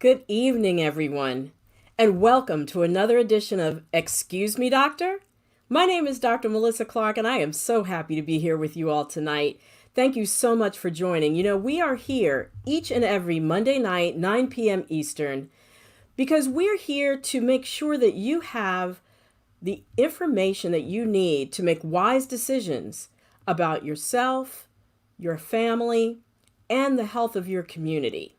Good evening, everyone, and welcome to another edition of Excuse Me, Doctor. My name is Dr. Melissa Clarke, and I am so happy to be here with you all tonight. Thank you so much for joining. We are here each and every Monday night, 9 p.m. Eastern, because we're here to make sure that you have the information that you need to make wise decisions about yourself, your family, and the health of your community.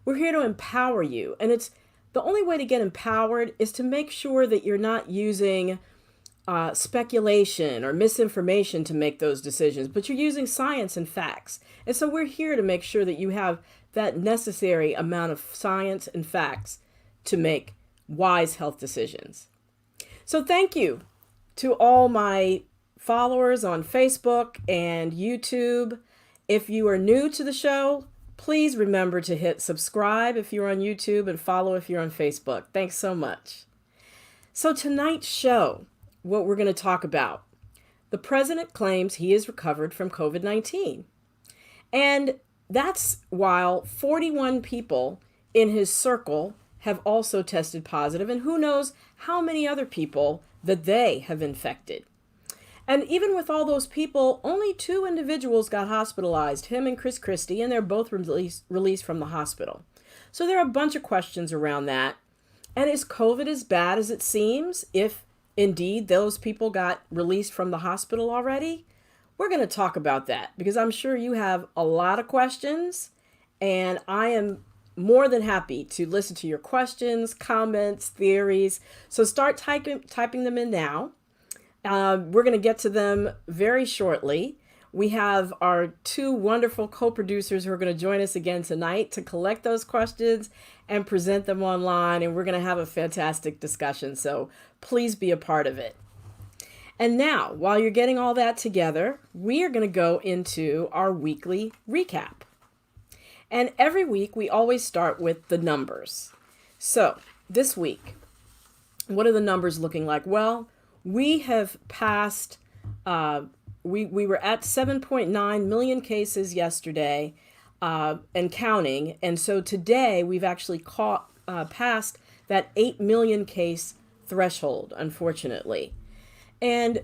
We're here to empower you, and it's the only way to get empowered is to make sure that you're not using speculation or misinformation to make those decisions, but you're using science and facts. And so we're here to make sure that you have that necessary amount of science and facts to make wise health decisions. So thank you to all my followers on Facebook and YouTube. If you are new to the show, please remember to hit subscribe if you're on YouTube and follow if you're on Facebook. Thanks so much. So tonight's show, what we're going to talk about. The president claims he is recovered from COVID-19. And that's while 41 people in his circle have also tested positive, and who knows how many other people that they have infected. And even with all those people, only 2 individuals got hospitalized, him and Christie, and they're both released from the hospital. So there are a bunch of questions around that. And is COVID as bad as it seems if indeed those people got released from the hospital already? We're going to talk about that because I'm sure you have a lot of questions, and I am more than happy to listen to your questions, comments, theories. So start typing them in now. We're going to get to them very shortly. We have our 2 wonderful co-producers who are going to join us again tonight to collect those questions and present them online, and we're going to have a fantastic discussion, so please be a part of it. And now, while you're getting all that together, we are going to go into our weekly recap. And every week, we always start with the numbers. So, this week, what are the numbers looking like? Well, we have passed, we were at 7.9 million cases yesterday and counting. And so today we've actually passed that 8 million case threshold, unfortunately. And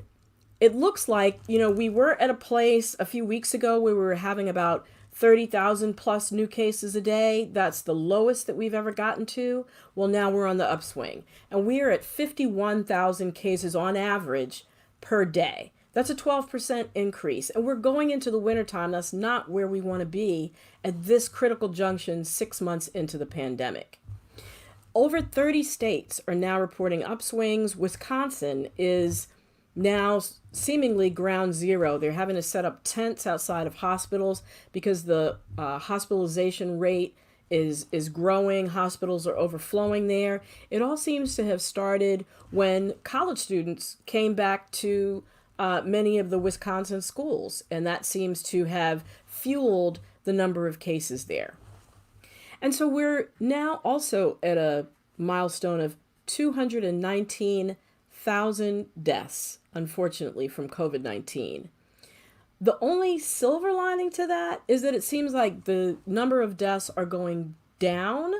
it looks like, we were at a place a few weeks ago where we were having about 30,000 plus new cases a day. That's the lowest that we've ever gotten to. Well, now we're on the upswing, and we are at 51,000 cases on average per day. That's a 12% increase, and we're going into the wintertime. That's not where we want to be at this critical junction 6 months into the pandemic. Over 30 states are now reporting upswings. Wisconsin is now seemingly ground zero. They're having to set up tents outside of hospitals because the hospitalization rate is growing. Hospitals are overflowing there. It all seems to have started when college students came back to many of the Wisconsin schools, and that seems to have fueled the number of cases there. And so we're now also at a milestone of 219,000 deaths, unfortunately, from COVID-19. The only silver lining to that is that it seems like the number of deaths are going down.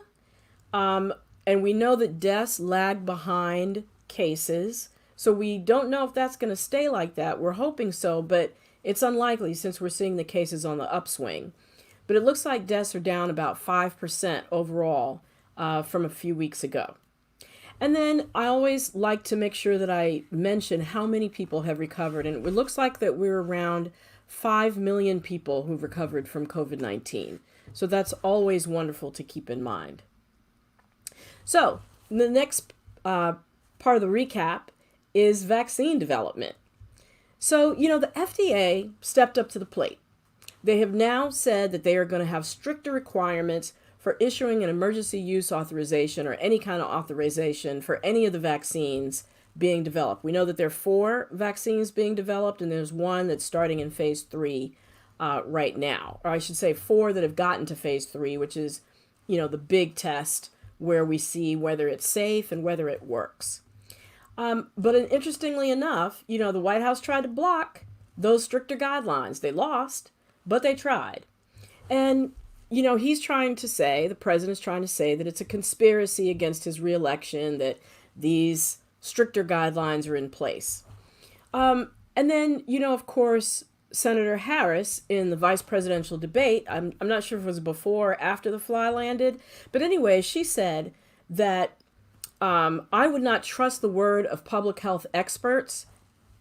And we know that deaths lag behind cases. So we don't know if that's going to stay like that. We're hoping so, but it's unlikely since we're seeing the cases on the upswing. But it looks like deaths are down about 5% overall from a few weeks ago. And then I always like to make sure that I mention how many people have recovered. And it looks like that we're around 5 million people who've recovered from COVID-19. So that's always wonderful to keep in mind. So the next part of the recap is vaccine development. So, the FDA stepped up to the plate. They have now said that they are going to have stricter requirements for issuing an emergency use authorization or any kind of authorization for any of the vaccines being developed. We know that there are 4 vaccines being developed, and there's one that's starting in phase 3 right now. Or I should say 4 that have gotten to phase 3, which is, the big test where we see whether it's safe and whether it works. But interestingly enough, the White House tried to block those stricter guidelines. They lost, but they tried. And the president's trying to say that it's a conspiracy against his reelection, that these stricter guidelines are in place. And then, of course, Senator Harris in the vice presidential debate, I'm not sure if it was before or after the fly landed, but anyway, she said that I would not trust the word of public health experts.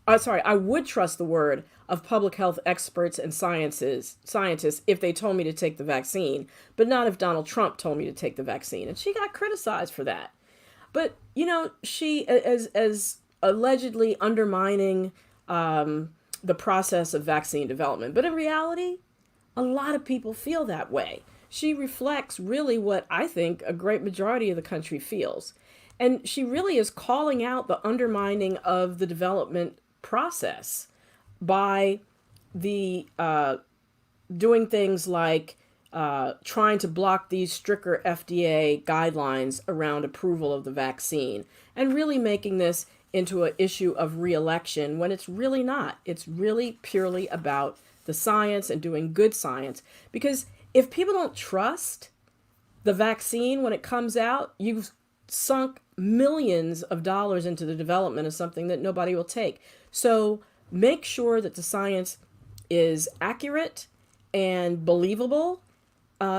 I would trust the word of public health experts and scientists if they told me to take the vaccine, but not if Donald Trump told me to take the vaccine. And she got criticized for that. But, she, as allegedly undermining the process of vaccine development. But in reality, a lot of people feel that way. She reflects really what I think a great majority of the country feels. And she really is calling out the undermining of the development process by the doing things like trying to block these stricter FDA guidelines around approval of the vaccine, and really making this into an issue of reelection when it's really not. It's really purely about the science and doing good science. Because if people don't trust the vaccine when it comes out, you've sunk millions of dollars into the development of something that nobody will take. So make sure that the science is accurate and believable,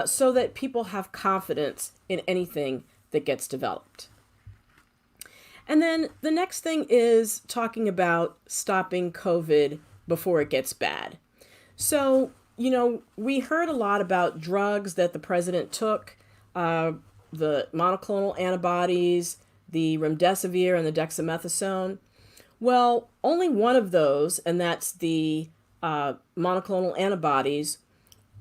so that people have confidence in anything that gets developed. And then the next thing is talking about stopping COVID before it gets bad. So, we heard a lot about drugs that the president took, the monoclonal antibodies, the remdesivir and the dexamethasone. Well, only one of those, and that's the monoclonal antibodies,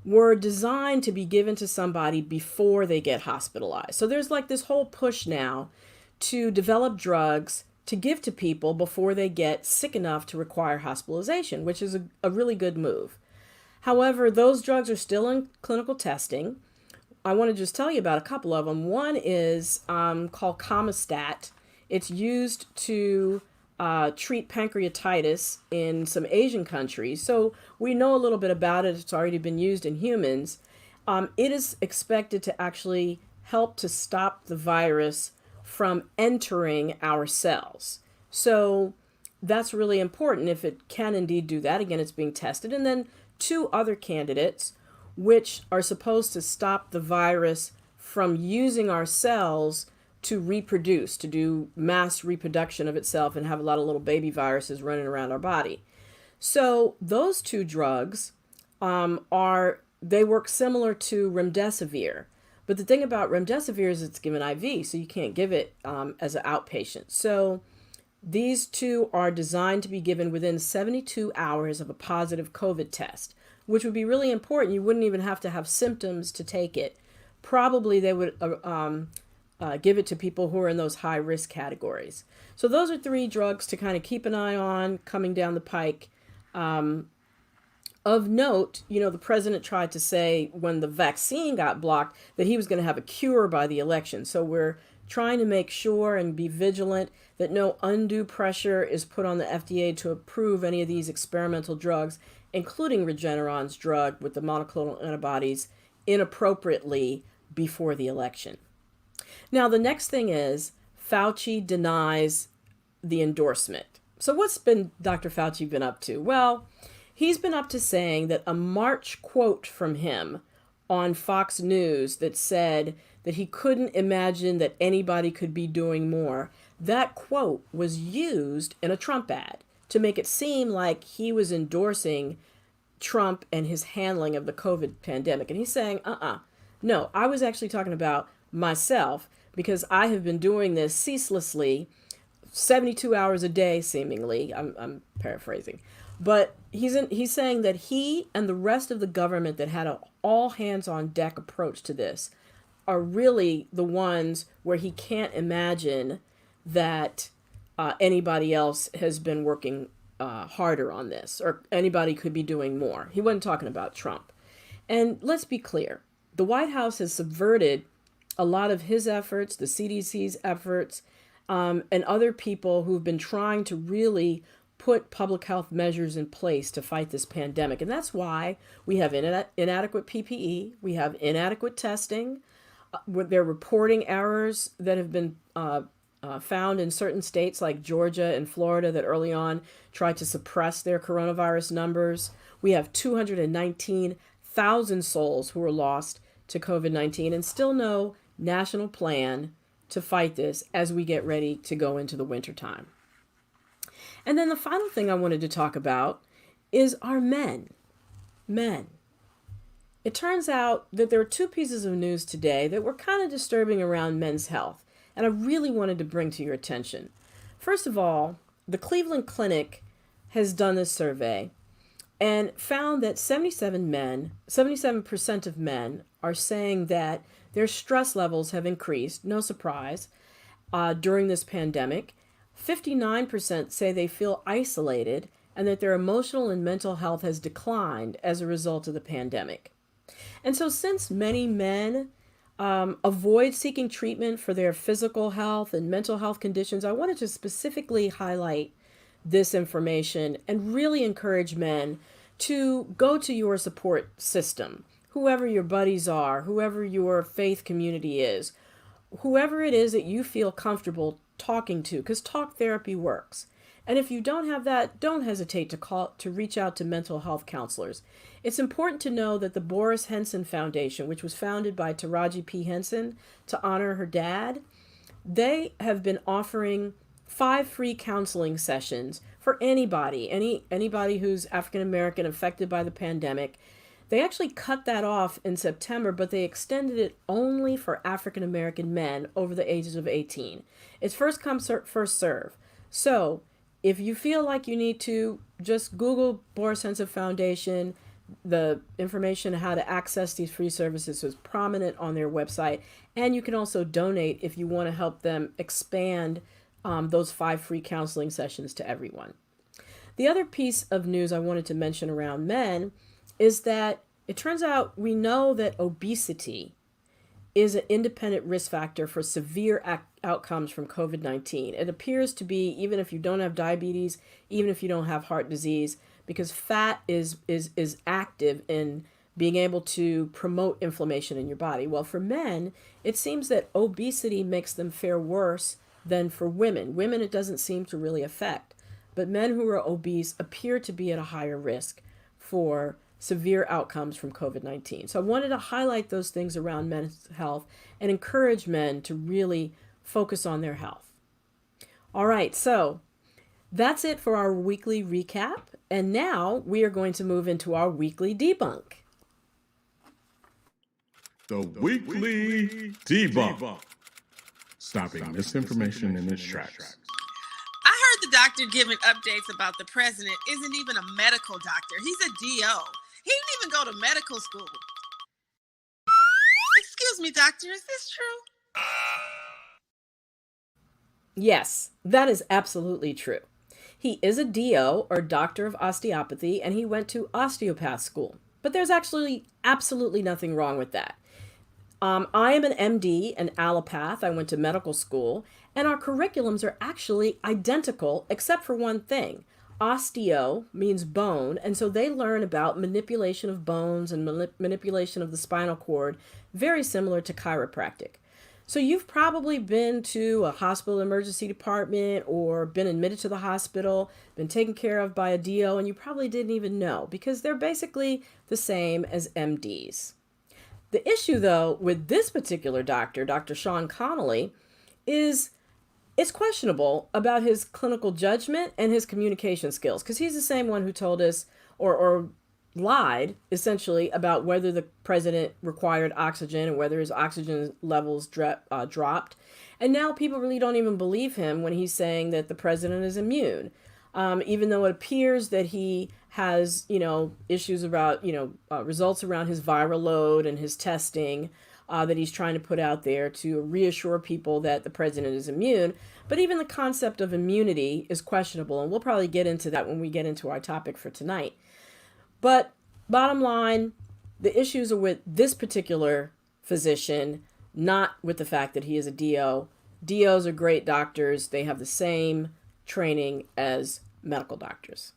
were designed to be given to somebody before they get hospitalized. So there's like this whole push now to develop drugs to give to people before they get sick enough to require hospitalization, which is a really good move. However, those drugs are still in clinical testing. I want to just tell you about a couple of them. One is called Kamistat. It's used to treat pancreatitis in some Asian countries. So we know a little bit about it. It's already been used in humans. It is expected to actually help to stop the virus from entering our cells. So that's really important if it can indeed do that. Again, it's being tested. And then two other candidates, which are supposed to stop the virus from using our cells to reproduce, to do mass reproduction of itself and have a lot of little baby viruses running around our body. So those two drugs they work similar to remdesivir. But the thing about remdesivir is it's given IV, so you can't give it as an outpatient. So these two are designed to be given within 72 hours of a positive COVID test, which would be really important. You wouldn't even have to have symptoms to take it. Probably they would give it to people who are in those high-risk categories. So those are three drugs to kind of keep an eye on coming down the pike. Of note, the president tried to say when the vaccine got blocked that he was going to have a cure by the election. So we're trying to make sure and be vigilant that no undue pressure is put on the FDA to approve any of these experimental drugs, including Regeneron's drug with the monoclonal antibodies, inappropriately before the election. Now, the next thing is Fauci denies the endorsement. So what's Dr. Fauci been up to? Well, he's been up to saying that a March quote from him on Fox News that said that he couldn't imagine that anybody could be doing more, that quote was used in a Trump ad to make it seem like he was endorsing Trump and his handling of the COVID pandemic. And he's saying, no, I was actually talking about myself, because I have been doing this ceaselessly, 72 hours a day, seemingly. I'm paraphrasing. But he's saying that he and the rest of the government that had an all hands on deck approach to this are really the ones where he can't imagine that anybody else has been working harder on this, or anybody could be doing more. He wasn't talking about Trump. And let's be clear, the White House has subverted a lot of his efforts, the CDC's efforts, and other people who've been trying to really put public health measures in place to fight this pandemic. And that's why we have inadequate PPE, we have inadequate testing, there are reporting errors that have been found in certain states like Georgia and Florida that early on tried to suppress their coronavirus numbers. We have 219,000 souls who were lost to COVID-19 and still no national plan to fight this as we get ready to go into the wintertime. And then the final thing I wanted to talk about is our men. Men. It turns out that there are two pieces of news today that were kind of disturbing around men's health, and I really wanted to bring to your attention. First of all, the Cleveland Clinic has done this survey and found that 77% of men are saying that their stress levels have increased, no surprise, during this pandemic. 59% say they feel isolated and that their emotional and mental health has declined as a result of the pandemic. And so since many men avoid seeking treatment for their physical health and mental health conditions, I wanted to specifically highlight this information and really encourage men to go to your support system, whoever your buddies are, whoever your faith community is, whoever it is that you feel comfortable talking to, because talk therapy works. And if you don't have that, don't hesitate to reach out to mental health counselors. It's important to know that the Boris Henson Foundation, which was founded by Taraji P. Henson to honor her dad, they have been offering 5 free counseling sessions for anybody who's African American affected by the pandemic. They actually cut that off in September, but they extended it only for African American men over the ages of 18. It's first come, first serve. So if you feel like you need to, just Google Boris Henson Foundation. The information on how to access these free services is prominent on their website. And you can also donate if you want to help them expand those 5 free counseling sessions to everyone. The other piece of news I wanted to mention around men is that it turns out we know that obesity is an independent risk factor for severe outcomes from COVID-19. It appears to be, even if you don't have diabetes, even if you don't have heart disease, because fat is active in being able to promote inflammation in your body. Well, for men, it seems that obesity makes them fare worse than for women. Women, it doesn't seem to really affect. But men who are obese appear to be at a higher risk for severe outcomes from COVID-19. So I wanted to highlight those things around men's health and encourage men to really focus on their health. All right, so that's it for our weekly recap. And now we are going to move into our weekly debunk. The weekly debunk. Stopping misinformation in its tracks. I heard the doctor giving updates about the president isn't even a medical doctor. He's a DO. He didn't even go to medical school. Excuse me, doctor, is this true? Yes, that is absolutely true. He is a DO, or doctor of osteopathy, and he went to osteopath school. But there's actually absolutely nothing wrong with that. I am an MD, an allopath. I went to medical school, and our curriculums are actually identical, except for one thing. Osteo means bone, and so they learn about manipulation of bones and manipulation of the spinal cord, very similar to chiropractic. So you've probably been to a hospital emergency department or been admitted to the hospital, been taken care of by a DO, and you probably didn't even know because they're basically the same as MDs. The issue, though, with this particular doctor, Dr. Sean Connolly, is it's questionable about his clinical judgment and his communication skills because he's the same one who told us or lied essentially about whether the president required oxygen and whether his oxygen levels dropped. And now people really don't even believe him when he's saying that the president is immune, even though it appears that he has, issues about, results around his viral load and his testing that he's trying to put out there to reassure people that the president is immune. But even the concept of immunity is questionable, and we'll probably get into that when we get into our topic for tonight. But bottom line, the issues are with this particular physician, not with the fact that he is a DO. DOs are great doctors. They have the same training as medical doctors.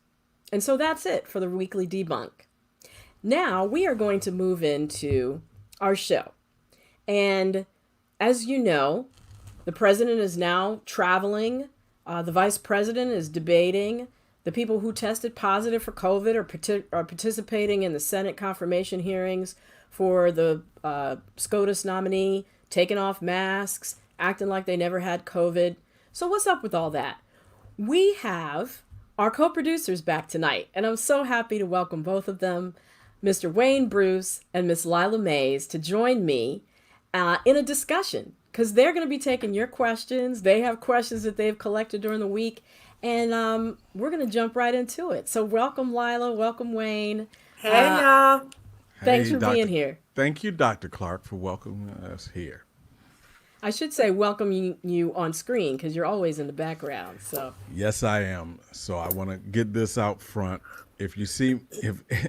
And so that's it for the weekly debunk. Now we are going to move into our show. And as you know, the president is now traveling. The vice president is debating. The people who tested positive for COVID are participating in the Senate confirmation hearings for the SCOTUS nominee, taking off masks, acting like they never had COVID. So what's up with all that? We have our co-producers back tonight, and I'm so happy to welcome both of them, Mr. Wayne Bruce and Miss LILA Mays, to join me in a discussion, because they're going to be taking your questions. They have questions that they've collected during the week, and we're going to jump right into it. So welcome, Lila. Welcome, Wayne. Hey, y'all. Thanks for being here. Thank you, Dr. Clarke, for welcoming us here. I should say welcome you on screen, because you're always in the background. So Yes, I am. So I want to get this out front. If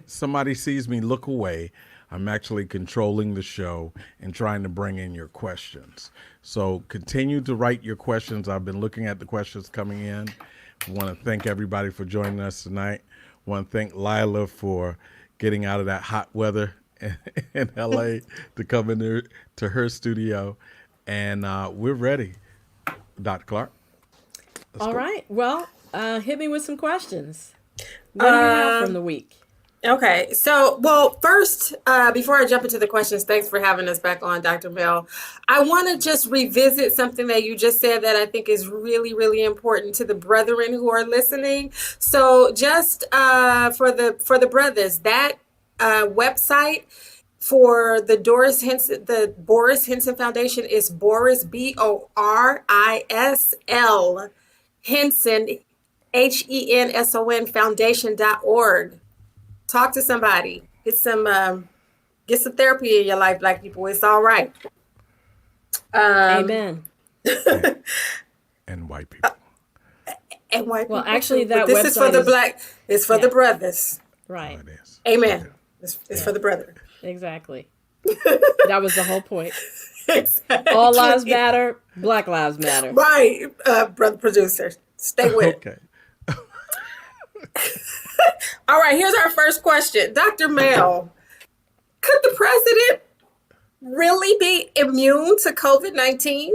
somebody sees me look away, I'm actually controlling the show and trying to bring in your questions. So continue to write your questions. I've been looking at the questions coming in. I want to thank everybody for joining us tonight. I want to thank Lila for getting out of that hot weather in LA to come in there to her studio. And we're ready, Dr. Clarke. All right. Well, hit me with some questions. What do you have from the week? Okay. So, well, first, before I jump into the questions, thanks for having us back on, Dr. Mel. I want to just revisit something that you just said that I think is really, really important to the brethren who are listening. So just for the brothers, that website for the Boris Henson Foundation is Boris, BORISL, Henson, HENSON foundation.org. Talk to somebody. Get some therapy in your life, Black people. It's all right. Amen. And white people. And white people. Well, actually, too. that But this website is for the black. It's for the brothers. Right. Oh, it is. Amen. Okay. It's for the brother. Exactly. That was the whole point. Exactly. All lives matter. Black lives matter. Right, brother producer. Stay with it. Okay. All right, here's our first question. Dr. Mel, could the president really be immune to COVID-19?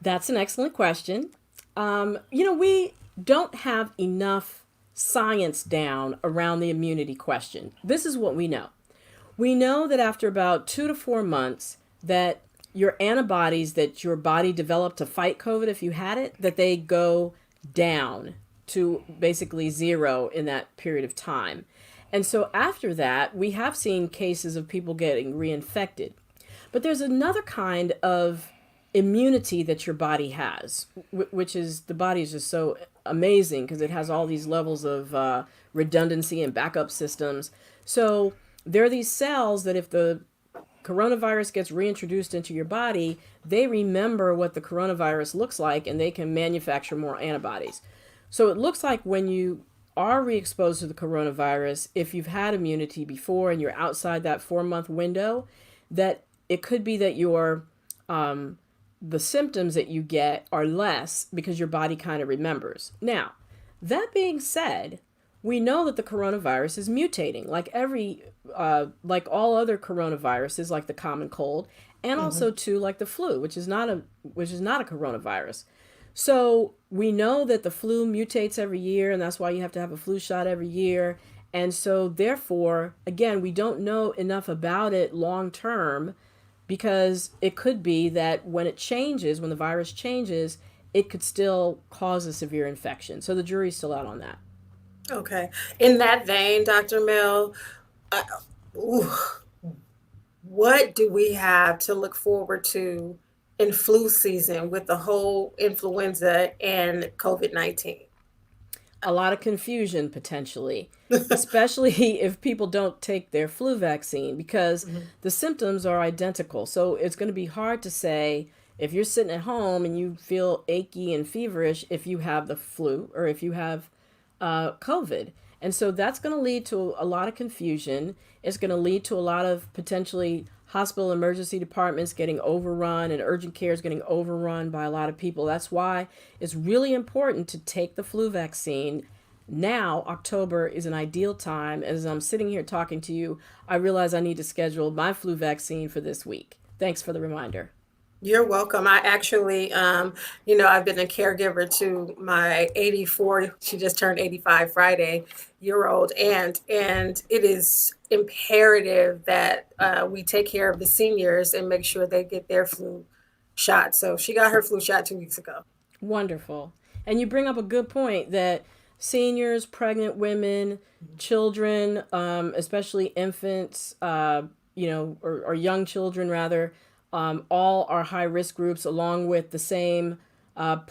That's an excellent question. We don't have enough science down around the immunity question. This is what we know. We know that after about 2 to 4 months that your antibodies that your body developed to fight COVID, if you had it, that they go down to basically zero in that period of time. And so after that, we have seen cases of people getting reinfected. But there's another kind of immunity that your body has, which is the body is just so amazing because it has all these levels of redundancy and backup systems. So there are these cells that if the coronavirus gets reintroduced into your body, they remember what the coronavirus looks like and they can manufacture more antibodies. So it looks like when you are re-exposed to the coronavirus, if you've had immunity before and you're outside that 4-month window, that it could be that your the symptoms that you get are less because your body kind of remembers. Now, that being said, we know that the coronavirus is mutating, like all other coronaviruses, like the common cold, and also too like the flu, which is not a coronavirus. So we know that the flu mutates every year, and that's why you have to have a flu shot every year. And so therefore, again, we don't know enough about it long term, because it could be that when it changes, when the virus changes, it could still cause a severe infection. So the jury's still out on that. Okay. In that vein, Dr. Mel, what do we have to look forward to in flu season with the whole influenza and COVID-19? A lot of confusion potentially, especially if people don't take their flu vaccine, because the symptoms are identical. So it's going to be hard to say if you're sitting at home and you feel achy and feverish if you have the flu or if you have COVID. And so that's going to lead to a lot of confusion. It's going to lead to a lot of potentially hospital emergency departments getting overrun and urgent care is getting overrun by a lot of people. That's why it's really important to take the flu vaccine. Now, October is an ideal time. As I'm sitting here talking to you, I realize I need to schedule my flu vaccine for this week. Thanks for the reminder. You're welcome. I actually, I've been a caregiver to my 84, she just turned 85 Friday-year-old aunt, and it is imperative that we take care of the seniors and make sure they get their flu shot. So she got her flu shot 2 weeks ago. Wonderful. And you bring up a good point that seniors, pregnant women, children, especially infants, or young children rather, all are high risk groups, along with the same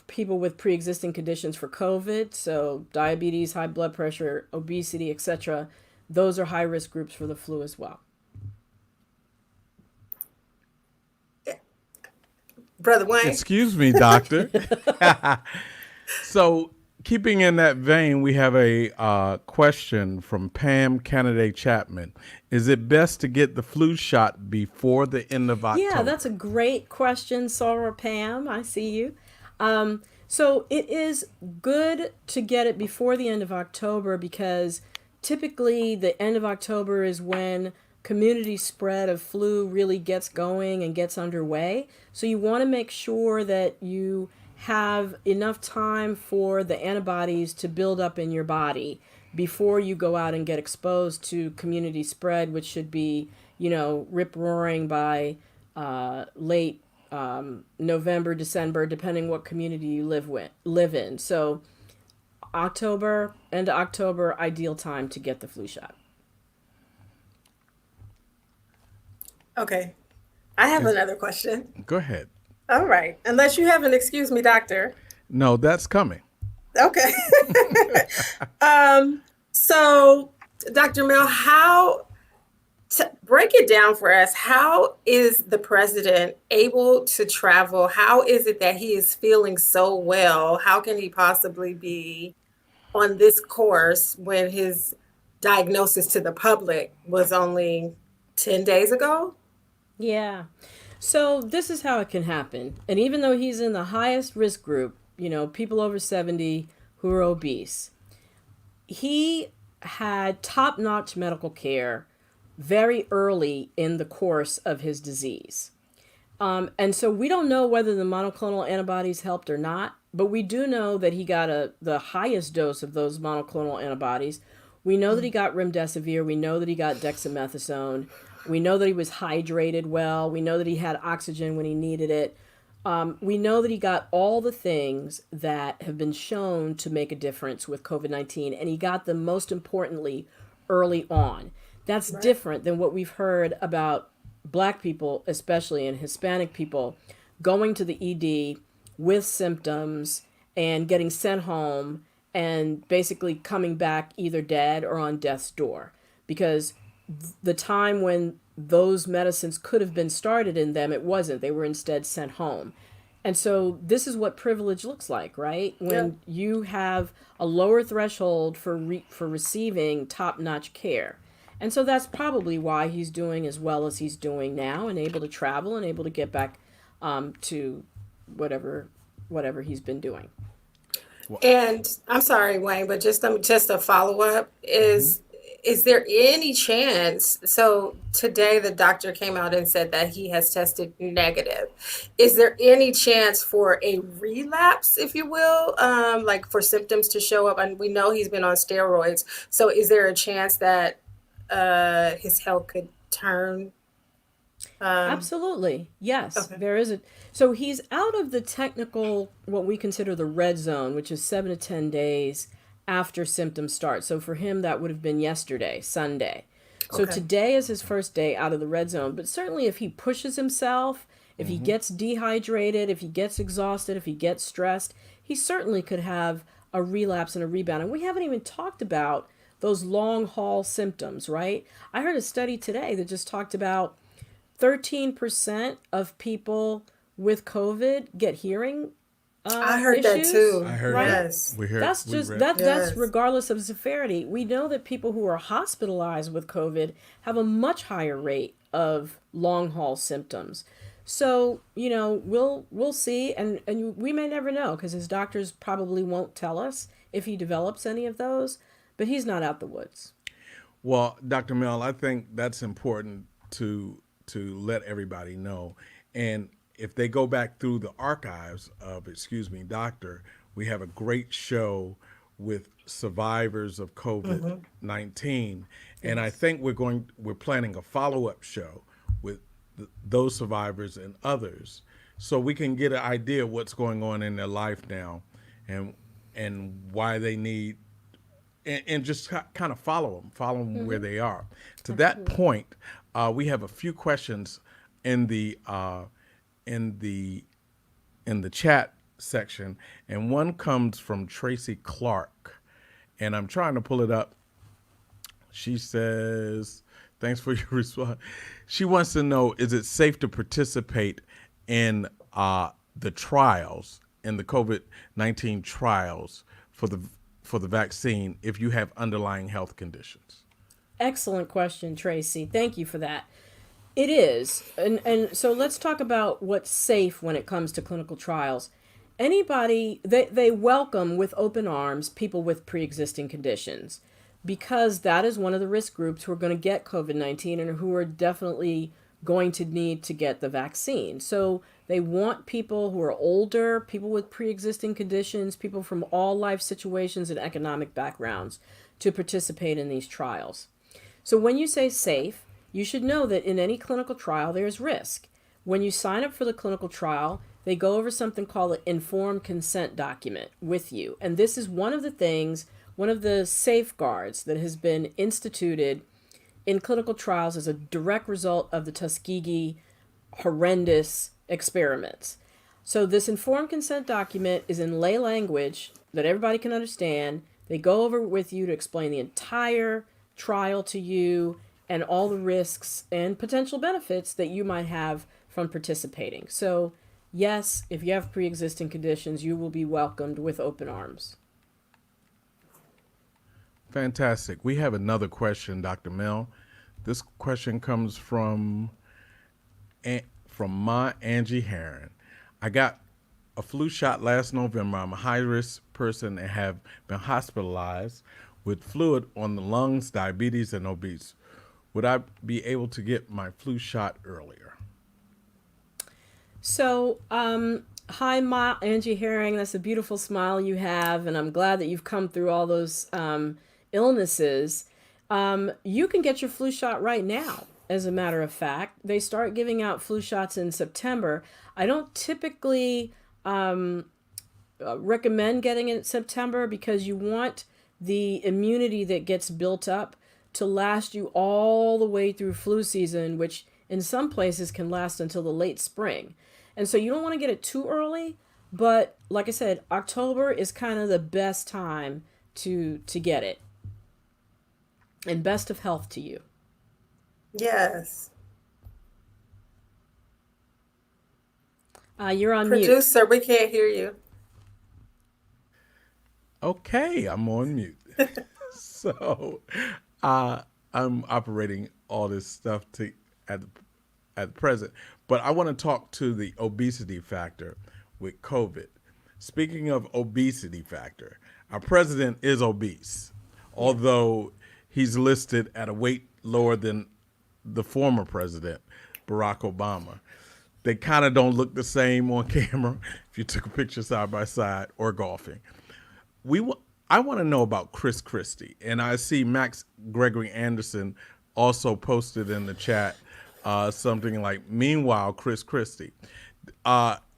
people with pre-existing conditions for COVID. So diabetes, high blood pressure, obesity, etc. Those are high risk groups for the flu as well. Brother Wayne. Excuse me, doctor. So keeping in that vein, we have a question from Pam Kennedy Chapman. Is it best to get the flu shot before the end of October? Yeah, that's a great question, Sarah Pam. I see you. So it is good to get it before the end of October because typically the end of October is when community spread of flu really gets going and gets underway. So you want to make sure that you have enough time for the antibodies to build up in your body before you go out and get exposed to community spread, which should be, rip-roaring by late November, December, depending what community you live in. So end of October, ideal time to get the flu shot. Okay. I have another question. Go ahead. All right. Unless you have an excuse me, doctor. No, that's coming. Okay. So, Dr. Mel, break it down for us. How is the president able to travel? How is it that he is feeling so well? How can he possibly be on this course when his diagnosis to the public was only 10 days ago? Yeah. So this is how it can happen. And even though he's in the highest risk group, people over 70 who are obese, he had top-notch medical care very early in the course of his disease. And so we don't know whether the monoclonal antibodies helped or not, but we do know that he got the highest dose of those monoclonal antibodies. We know that he got remdesivir. We know that he got dexamethasone. We know that he was hydrated well. We know that he had oxygen when he needed it. We know that he got all the things that have been shown to make a difference with COVID-19, and he got them, most importantly, early on. That's right. Different than what we've heard about Black people, especially, and Hispanic people, going to the ED with symptoms and getting sent home and basically coming back either dead or on death's door. Because the time when those medicines could have been started in them, it wasn't. They were instead sent home. And so this is what privilege looks like, right? When you have a lower threshold for receiving top-notch care. And so that's probably why he's doing as well as he's doing now and able to travel and able to get back to whatever he's been doing. And I'm sorry, Wayne, but just a follow-up is there any chance, so today the doctor came out and said that he has tested negative. Is there any chance for a relapse, if you will, like for symptoms to show up? And we know he's been on steroids. So is there a chance that his health could turn? Absolutely. Yes, okay. There is so he's out of the technical, what we consider the red zone, which is 7 to 10 days after symptoms start. So for him, that would have been yesterday, Sunday. So today is his first day out of the red zone. But certainly if he pushes himself, if he gets dehydrated, if he gets exhausted, if he gets stressed, he certainly could have a relapse and a rebound. And we haven't even talked about those long haul symptoms, right? I heard a study today that just talked about 13% of people with COVID get hearing I heard that issues, too. I heard right? that. Yes. That's We just read. that's Yes. regardless of severity. We know that people who are hospitalized with COVID have a much higher rate of long haul symptoms. So, we'll see, and we may never know because his doctors probably won't tell us if he develops any of those, but he's not out the woods. Well, Dr. Mel, I think that's important to let everybody know. And if they go back through the archives of Excuse Me, Doctor, we have a great show with survivors of COVID-19. And I think we're planning a follow-up show with those survivors and others so we can get an idea of what's going on in their life now and why they need and just kind of follow them where they are. To that point, we have a few questions in the in the in the chat section, and one comes from Tracy Clarke, and I'm trying to pull it up. She says, "Thanks for your response." She wants to know: is it safe to participate in the trials, in the COVID-19 trials for the vaccine if you have underlying health conditions? Excellent question, Tracy. Thank you for that. It is. And so let's talk about what's safe when it comes to clinical trials. Anybody, they welcome with open arms people with pre-existing conditions because that is one of the risk groups who are going to get COVID-19 and who are definitely going to need to get the vaccine. So they want people who are older, people with pre-existing conditions, people from all life situations and economic backgrounds to participate in these trials. So when you say safe, you should know that in any clinical trial, there's risk. When you sign up for the clinical trial, they go over something called an informed consent document with you. And this is one of the things, one of the safeguards that has been instituted in clinical trials as a direct result of the Tuskegee horrendous experiments. So this informed consent document is in lay language that everybody can understand. They go over with you to explain the entire trial to you and all the risks and potential benefits that you might have from participating. So, yes, if you have pre-existing conditions, you will be welcomed with open arms. Fantastic. We have another question, Dr. Mel. This question comes from my Angie Heron. I got a flu shot last November. I'm a high-risk person and have been hospitalized with fluid on the lungs, diabetes, and obese. Would I be able to get my flu shot earlier? So, hi, Angie Herring. That's a beautiful smile you have, and I'm glad that you've come through all those illnesses. You can get your flu shot right now, as a matter of fact. They start giving out flu shots in September. I don't typically recommend getting it in September because you want the immunity that gets built up to last you all the way through flu season, which in some places can last until the late spring. And so you don't want to get it too early, but like I said, October is kind of the best time to get it. And best of health to you. Yes. You're on mute. Producer, we can't hear you. Okay, I'm on mute. So I'm operating all this stuff at present. But I want to talk to the obesity factor with COVID. Speaking of obesity factor, our president is obese, although he's listed at a weight lower than the former president, Barack Obama. They kind of don't look the same on camera if you took a picture side by side or golfing. I want to know about Chris Christie, and I see Max Gregory Anderson also posted in the chat something like, meanwhile, Chris Christie.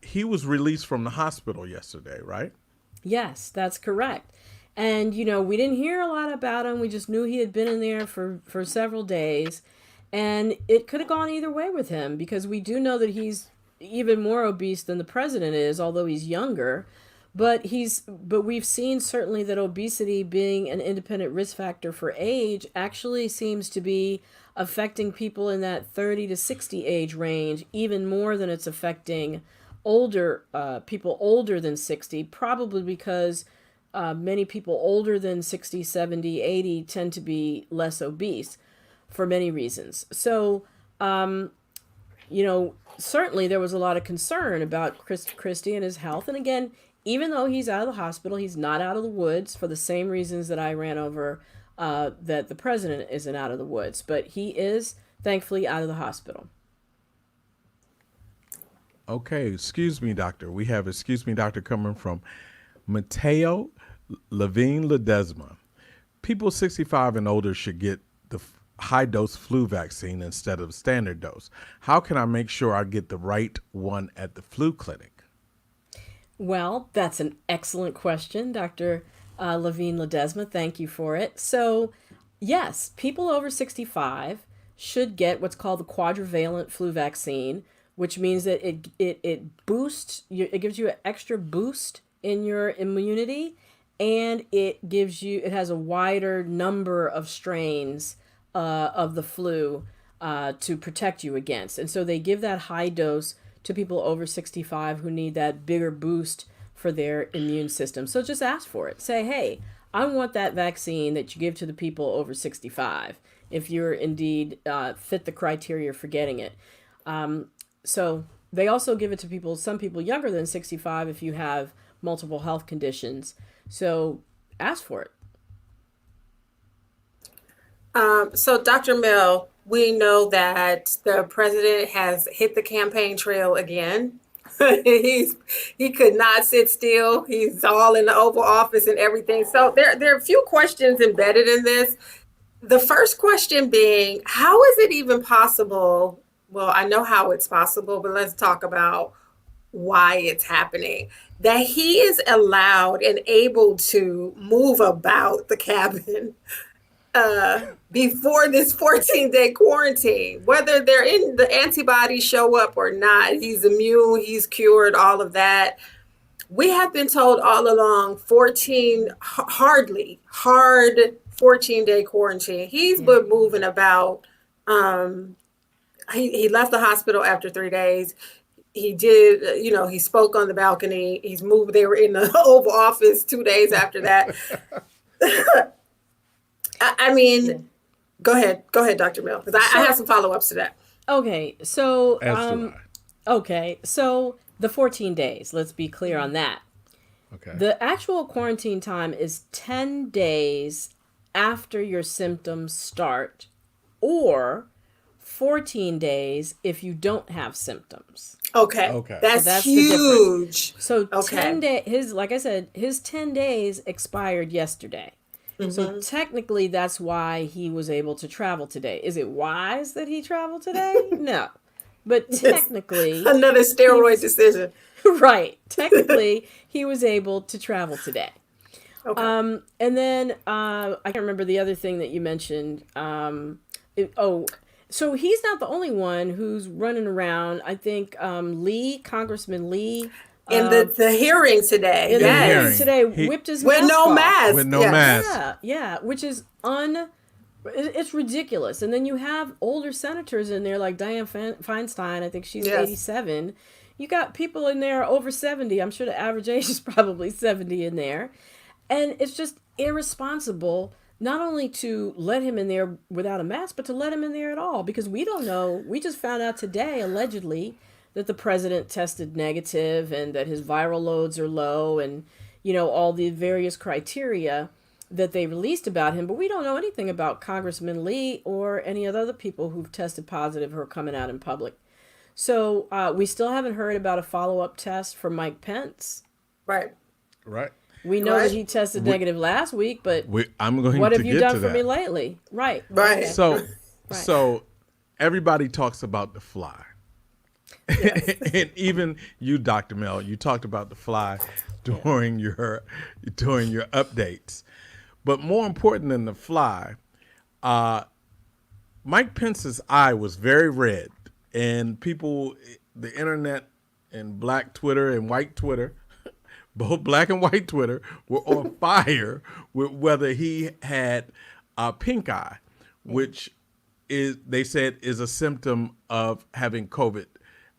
He was released from the hospital yesterday, right? Yes, that's correct. And, we didn't hear a lot about him. We just knew he had been in there for several days. And it could have gone either way with him because we do know that he's even more obese than the president is, although he's younger. But we've seen certainly that obesity being an independent risk factor for age actually seems to be affecting people in that 30 to 60 age range even more than it's affecting people older than 60, probably because many people older than 60, 70, 80 tend to be less obese for many reasons. So, certainly there was a lot of concern about Christie and his health. And again, even though he's out of the hospital, he's not out of the woods for the same reasons that I ran over, that the president isn't out of the woods. But he is, thankfully, out of the hospital. Okay, excuse me, doctor. We have excuse me, doctor, coming from Mateo Levine Ledesma. People 65 and older should get the high-dose flu vaccine instead of standard dose. How can I make sure I get the right one at the flu clinic? Well, that's an excellent question, Dr. Levine Ledesma. Thank you for it. So, yes, people over 65 should get what's called the quadrivalent flu vaccine, which means that it boosts, it gives you an extra boost in your immunity, and it has a wider number of strains of the flu to protect you against. And so they give that high dose to people over 65 who need that bigger boost for their immune system. So just ask for it. Say, hey, I want that vaccine that you give to the people over 65 if you're indeed fit the criteria for getting it. So they also give it to some people younger than 65 if you have multiple health conditions. So ask for it. So Dr. Mel, we know that the president has hit the campaign trail again. He could not sit still. He's all in the Oval Office and everything. So there are a few questions embedded in this. The first question being, how is it even possible? Well, I know how it's possible, but let's talk about why it's happening. That he is allowed and able to move about the cabin before this 14-day quarantine, whether they're in the antibodies show up or not. He's immune, he's cured, all of that. We have been told all along hard 14-day quarantine. He's been moving about. He left the hospital after 3 days. He did, he spoke on the balcony. He's moved. They were in the Oval Office 2 days after that. I mean, go ahead, Dr. Mill, because I have some follow-ups to that. Okay, so Okay, so the 14 days. Let's be clear on that. Okay. The actual quarantine time is 10 days after your symptoms start, or 14 days if you don't have symptoms. Okay. That's so that's huge. So 10 days, like I said, his 10 days expired yesterday. Mm-hmm. So technically that's why he was able to travel today. Is it wise that he traveled today? No. But technically another steroid decision. Right. Technically he was able to travel today. Okay. And then I can't remember the other thing that you mentioned. So he's not the only one who's running around. I think Congressman Lee. In the hearing today. In the hearing today, whipped his with mask no off. mask. With no mask. Yeah, which is it's ridiculous. And then you have older senators in there like Dianne Feinstein. I think she's 87. You got people in there over 70. I'm sure the average age is probably 70 in there. And it's just irresponsible not only to let him in there without a mask, but to let him in there at all, because we don't know. We just found out today, allegedly, that the president tested negative and that his viral loads are low and, all the various criteria that they released about him. But we don't know anything about Congressman Lee or any of the other people who've tested positive who are coming out in public. So we still haven't heard about a follow-up test for Mike Pence. Right. We know that he tested negative last week, but I'm going what to have you get done to for that. me lately? Right. Okay. So everybody talks about the fly. Yes. And even you, Dr. Mel, you talked about the fly during your updates. But more important than the fly, Mike Pence's eye was very red, and people, the internet and black Twitter and white Twitter, both black and white Twitter, were on fire with whether he had a pink eye, which they said is a symptom of having COVID,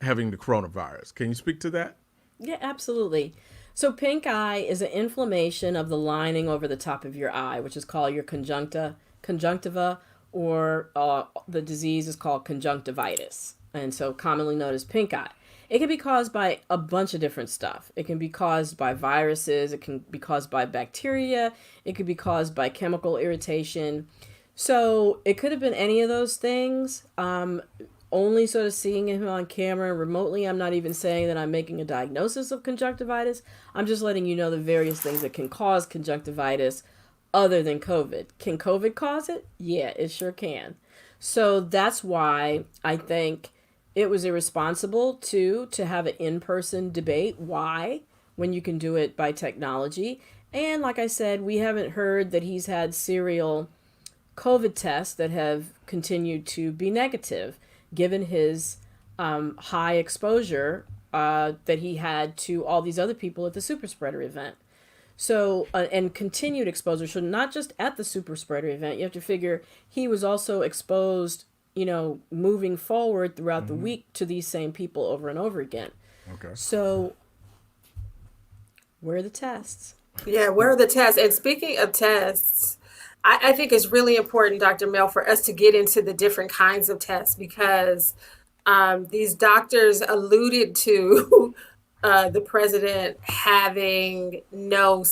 having the coronavirus. Can you speak to that? Yeah, absolutely. So pink eye is an inflammation of the lining over the top of your eye, which is called your conjunctiva, or the disease is called conjunctivitis, and so commonly known as pink eye. It can be caused by a bunch of different stuff. It can be caused by viruses. It can be caused by bacteria. It could be caused by chemical irritation. So it could have been any of those things. Only sort of seeing him on camera remotely, I'm not even saying that I'm making a diagnosis of conjunctivitis. I'm just letting you know the various things that can cause conjunctivitis other than COVID. Can COVID cause it? Yeah, it sure can. So that's why I think it was irresponsible to have an in-person debate. Why? When you can do it by technology. And like I said, we haven't heard that he's had serial COVID tests that have continued to be negative, given his high exposure that he had to all these other people at the super spreader event. So, and continued exposure. So not just at the super spreader event, you have to figure he was also exposed, moving forward throughout the week to these same people over and over again. Okay. So where are the tests? Yeah, where are the tests? And speaking of tests, I think it's really important, Dr. Mel, for us to get into the different kinds of tests, because these doctors alluded to the president having not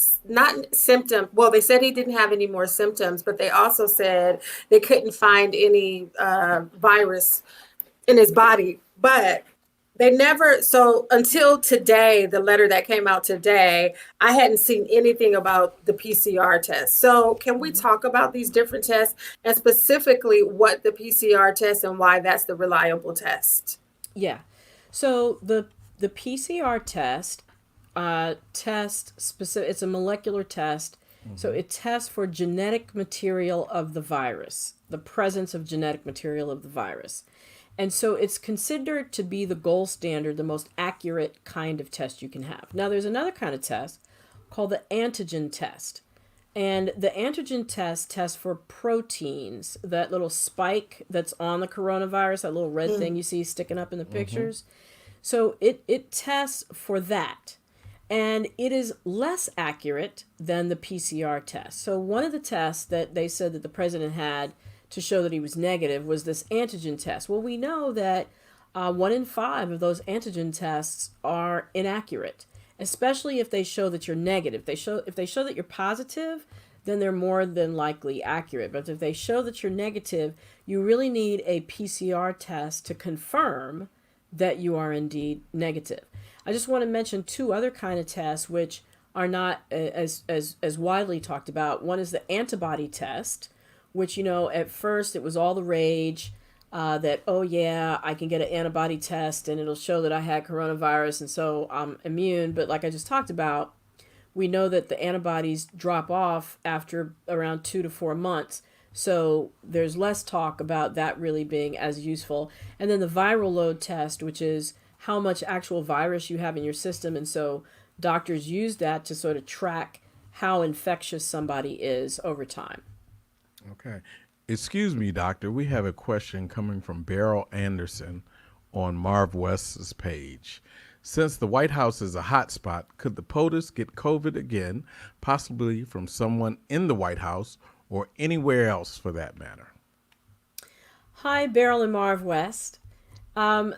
symptom. Well, they said he didn't have any more symptoms, but they also said they couldn't find any virus in his body. But they never, so until today, the letter that came out today, I hadn't seen anything about the PCR test. So can we talk about these different tests, and specifically what the PCR test and why that's the reliable test? Yeah. So the PCR test specific. It's a molecular test. So it tests for genetic material of the virus, the presence of genetic material of the virus. And so it's considered to be the gold standard, the most accurate kind of test you can have. Now, there's another kind of test called the Antigen Test. And the Antigen Test tests for proteins, that little spike that's on the coronavirus, that little red thing you see sticking up in the pictures. So it tests for that. And it is less accurate than the PCR test. So one of the tests that they said that the president had to show that he was negative was this antigen test. Well, we know that 1 in 5 of those antigen tests are inaccurate, especially if they show that you're negative. If they show that you're positive, then they're more than likely accurate. But if they show that you're negative, you really need a PCR test to confirm that you are indeed negative. I just want to mention 2 other kind of tests which are not as widely talked about. One is the antibody test, which, at first it was all the rage that, oh yeah, I can get an antibody test and it'll show that I had coronavirus and so I'm immune. But like I just talked about, we know that the antibodies drop off after around 2 to 4 months. So there's less talk about that really being as useful. And then the viral load test, which is how much actual virus you have in your system. And so doctors use that to sort of track how infectious somebody is over time. Okay. Excuse me, doctor. We have a question coming from Beryl Anderson on Marv West's page. Since the White House is a hot spot, could the POTUS get COVID again, possibly from someone in the White House or anywhere else for that matter? Hi, Beryl and Marv West. Like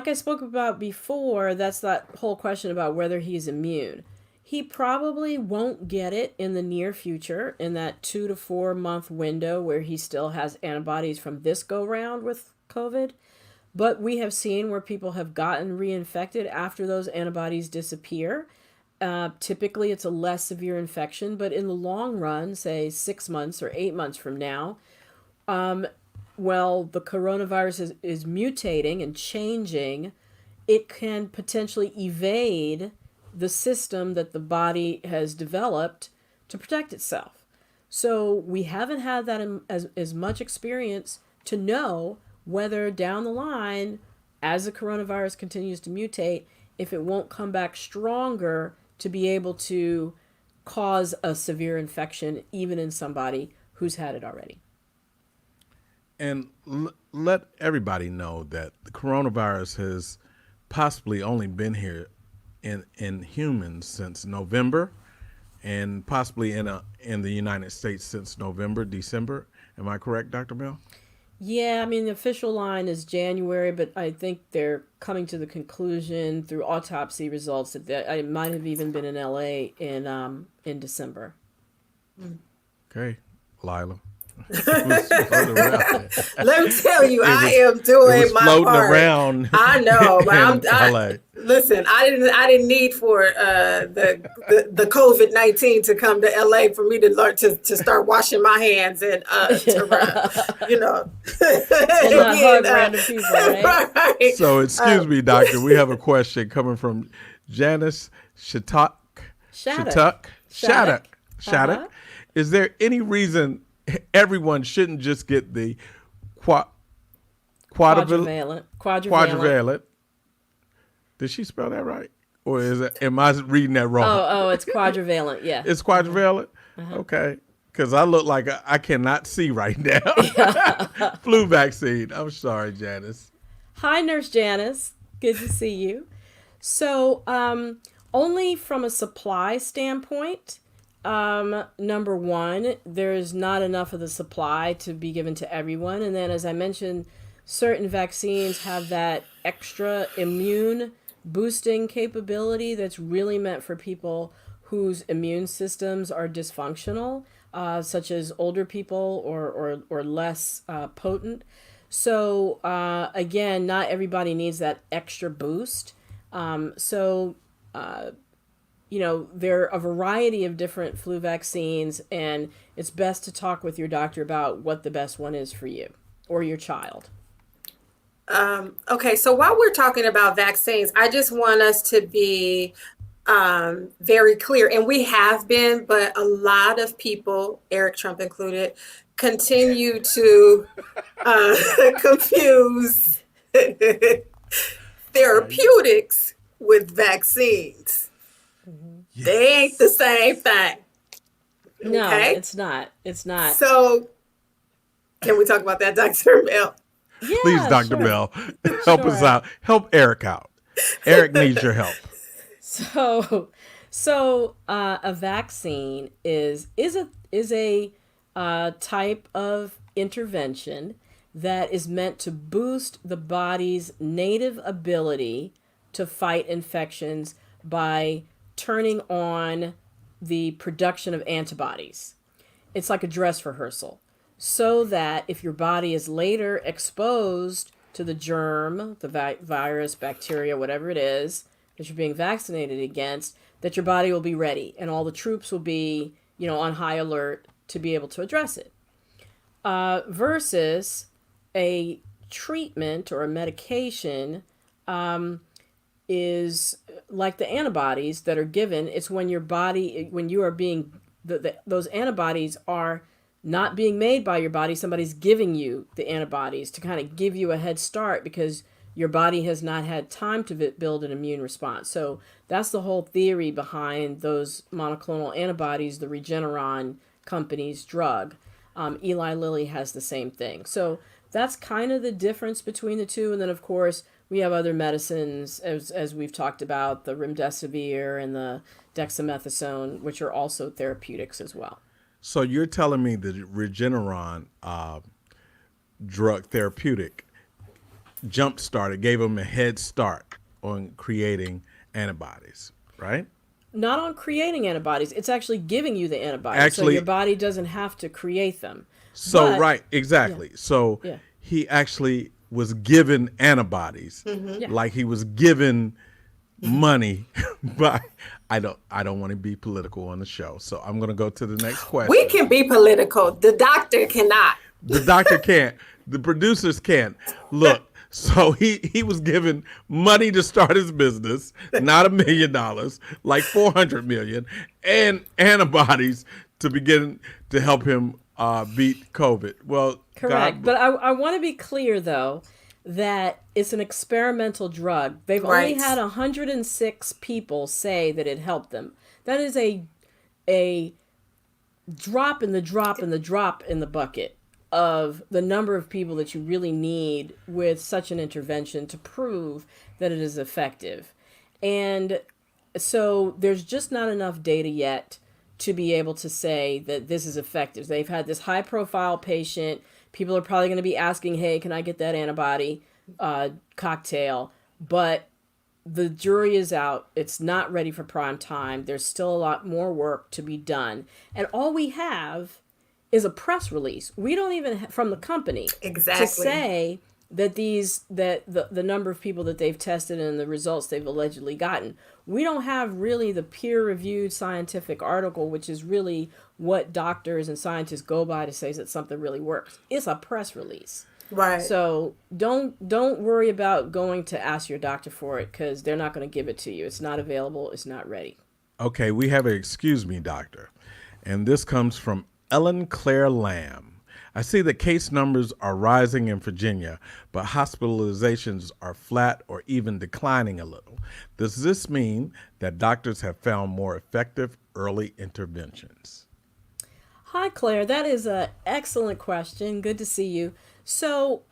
I spoke about before, that's that whole question about whether he's immune. He probably won't get it in the near future, in that 2 to 4 month window where he still has antibodies from this go round with COVID. But we have seen where people have gotten reinfected after those antibodies disappear. Typically, it's a less severe infection, but in the long run, say 6 months or 8 months from now, the coronavirus is mutating and changing. It can potentially evade the system that the body has developed to protect itself. So we haven't had that as much experience to know whether down the line, as the coronavirus continues to mutate, if it won't come back stronger to be able to cause a severe infection, even in somebody who's had it already. And let everybody know that the coronavirus has possibly only been here in humans since November, and possibly in the United States since November, December. Am I correct, Dr. Bell? Yeah, I mean, the official line is January, but I think they're coming to the conclusion through autopsy results that I might have even been in LA in December. Okay, Lila. It was floating around. Let me tell you, I am It doing was my floating part. around. I know, but in LA. listen. I didn't need for the COVID-19 to come to LA for me to learn to start washing my hands and to run, you know, And not hug random people, right? right. So, excuse me, doctor. We have a question coming from Janice Shattuck. Shattuck. Shattuck. Is there any reason everyone shouldn't just get the quadrivalent? Did she spell that right? Or am I reading that wrong? Oh, it's quadrivalent, yeah. It's quadrivalent? Okay. Because I look like I cannot see right now. Flu vaccine. I'm sorry, Janice. Hi, Nurse Janice. Good to see you. So, only from a supply standpoint, number one, there's not enough of the supply to be given to everyone. And then, as I mentioned, certain vaccines have that extra immune boosting capability that's really meant for people whose immune systems are dysfunctional, such as older people or less potent. So, again, not everybody needs that extra boost. There are a variety of different flu vaccines, and it's best to talk with your doctor about what the best one is for you or your child. Okay, so while we're talking about vaccines, I just want us to be very clear, and we have been, but a lot of people, Eric Trump included, continue to confuse therapeutics with vaccines. Yes. They ain't the same thing. No, okay? It's not. It's not. So, can we talk about that, Dr. Bell? Yeah, please, Dr. sure. Bell, help us out. Help Eric out. Eric needs your help. So a vaccine is a type of intervention that is meant to boost the body's native ability to fight infections by turning on the production of antibodies. It's like a dress rehearsal, so that if your body is later exposed to the germ, the virus, bacteria, whatever it is that you're being vaccinated against, that your body will be ready and all the troops will be, on high alert to be able to address it. Versus a treatment or a medication is like the antibodies that are given. It's when your body, when you are being, those antibodies are not being made by your body. Somebody's giving you the antibodies to kind of give you a head start because your body has not had time to build an immune response. So that's the whole theory behind those monoclonal antibodies, the Regeneron company's drug. Eli Lilly has the same thing. So that's kind of the difference between the two. And then, of course, we have other medicines, as we've talked about, the remdesivir and the dexamethasone, which are also therapeutics as well. So you're telling me the Regeneron drug therapeutic gave them a head start on creating antibodies, right? Not on creating antibodies. It's actually giving you the antibodies. So your body doesn't have to create them. So, right, exactly. Yeah. So he actually was given antibodies, like he was given money by, I don't want to be political on the show, so I'm going to go to the next question. We can be political. The doctor cannot. The doctor can't. The producers can't. Look, so he was given money to start his business, not $1 million, like $400 million, and antibodies to begin to help him beat COVID. Well, correct. But I want to be clear, though, that it's an experimental drug. They've only had 106 people say that it helped them. That is a drop in the drop in the drop in the bucket of the number of people that you really need with such an intervention to prove that it is effective. And so there's just not enough data yet to be able to say that this is effective. They've had this high profile patient. People are probably going to be asking, hey, can I get that antibody cocktail? But the jury is out. It's not ready for prime time. There's still a lot more work to be done. And all we have is a press release. We don't even from the company exactly to say that the number of people that they've tested and the results they've allegedly gotten. We don't have really the peer-reviewed scientific article, which is really what doctors and scientists go by to say that something really works. It's a press release. Right. So don't worry about going to ask your doctor for it, because they're not going to give it to you. It's not available. It's not ready. Okay, we have an excuse me, doctor. And this comes from Ellen Claire Lamb. I see that case numbers are rising in Virginia, but hospitalizations are flat or even declining a little. Does this mean that doctors have found more effective early interventions? Hi, Claire. That is an excellent question. Good to see you. So,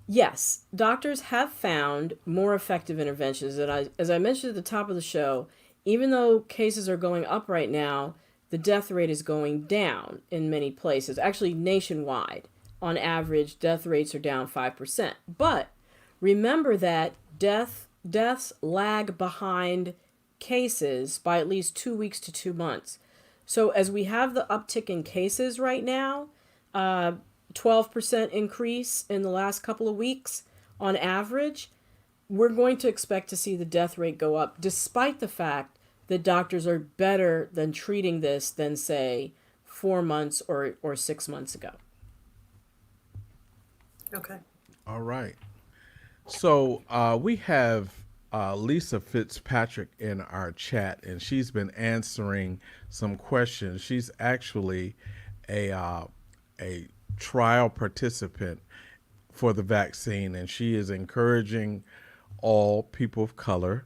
yes, doctors have found more effective interventions. And as I mentioned at the top of the show, even though cases are going up right now, the death rate is going down in many places. Actually, nationwide, on average, death rates are down 5%. But remember that deaths lag behind cases by at least 2 weeks to 2 months. So as we have the uptick in cases right now, 12% increase in the last couple of weeks on average, we're going to expect to see the death rate go up, despite the fact that doctors are better than treating this than, say, 4 months or 6 months ago. Okay. All right. So we have Lisa Fitzpatrick in our chat, and she's been answering some questions. She's actually a trial participant for the vaccine, and she is encouraging all people of color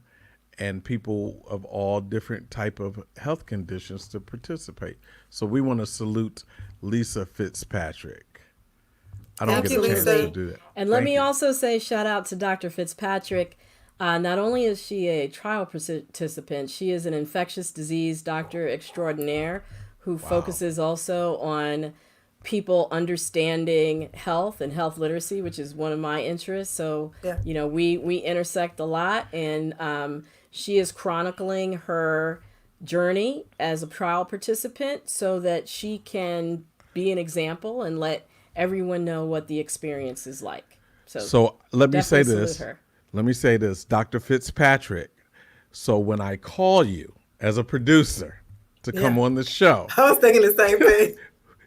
and people of all different type of health conditions to participate. So we want to salute Lisa Fitzpatrick. I don't get a chance to do that. And let me also say shout out to Dr. Fitzpatrick. Not only is she a trial participant, she is an infectious disease doctor extraordinaire who focuses also on people understanding health and health literacy, which is one of my interests. So, you know, we intersect a lot, and she is chronicling her journey as a trial participant so that she can be an example and let everyone know what the experience is like. So let me say this. Let me say this, Dr. Fitzpatrick. So when I call you as a producer to come on the show, I was thinking the same thing.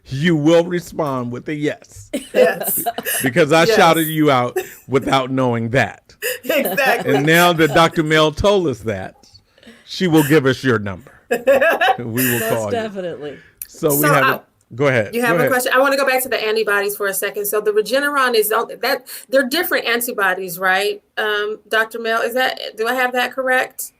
You will respond with a yes. Yes. Because I shouted you out without knowing that. Exactly. And now that Dr. Mel told us that, she will give us your number. We will call definitely. you. So we have go ahead. You have a question. I want to go back to the antibodies for a second. So the Regeneron is that they're different antibodies, right? Dr. Mel, do I have that correct?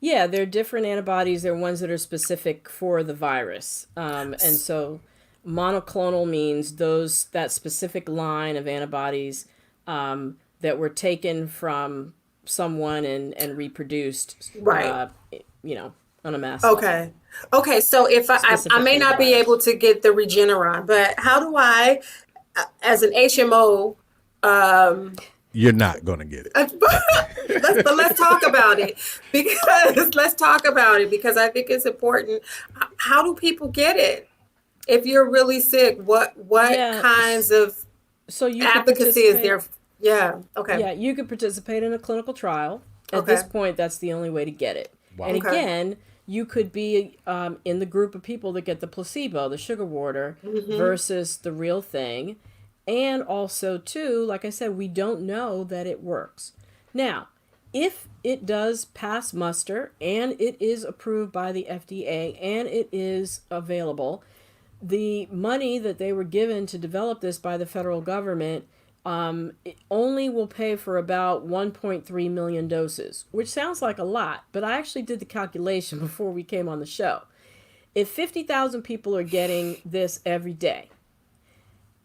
Yeah, they're different antibodies. They're ones that are specific for the virus. And so monoclonal means that specific line of antibodies that were taken from someone and reproduced, right? On a mass level. Okay. So if I may not be able to get the Regeneron, but how do I, as an HMO, you're not going to get it. Let's talk about it because I think it's important. How do people get it? If you're really sick, what kinds of advocacy is there? Yeah. Okay. Yeah, you could participate in a clinical trial. At this point, that's the only way to get it. Wow. And again, you could be in the group of people that get the placebo, the sugar water, versus the real thing. And also, too, like I said, we don't know that it works. Now, if it does pass muster and it is approved by the FDA and it is available, the money that they were given to develop this by the federal government it only will pay for about 1.3 million doses, which sounds like a lot, but I actually did the calculation before we came on the show. If 50,000 people are getting this every day,